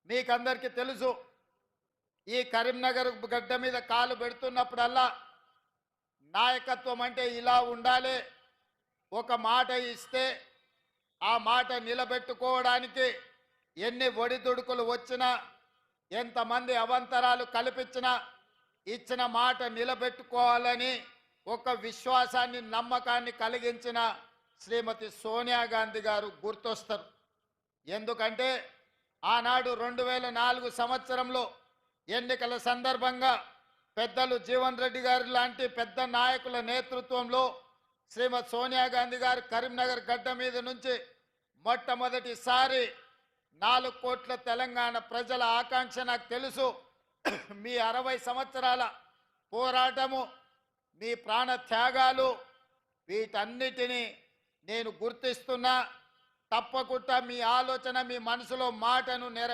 మీకందరికీ తెలుసు, ఈ కరీంనగర్ గడ్డ మీద కాలు పెడుతున్నప్పుడల్లా నాయకత్వం అంటే ఇలా ఉండాలి, ఒక మాట ఇస్తే ఆ మాట నిలబెట్టుకోవడానికి ఎన్ని ఒడిదుడుకులు వచ్చినా, ఎంతమంది అవంతరాలు కల్పించినా ఇచ్చిన మాట నిలబెట్టుకోవాలని ఒక విశ్వాసాన్ని, నమ్మకాన్ని కలిగించిన శ్రీమతి సోనియా గాంధీ గారు గుర్తొస్తారు. ఎందుకంటే ఆనాడు 2004 సంవత్సరంలో ఎన్నికల సందర్భంగా పెద్దలు జీవన్ రెడ్డి గారు లాంటి పెద్ద నాయకుల నేతృత్వంలో శ్రీమతి సోనియా గాంధీ గారు కరీంనగర్ గడ్డ మీద నుంచి మొట్టమొదటిసారి 4 కోట్ల తెలంగాణ ప్రజల ఆకాంక్ష నాకు తెలుసు. మీ 60 సంవత్సరాల పోరాటము, మీ ప్రాణ త్యాగాలు, వీటన్నిటినీ నేను గుర్తిస్తున్నా. తప్పకుండా మీ ఆలోచన, మీ మనసులో మాటను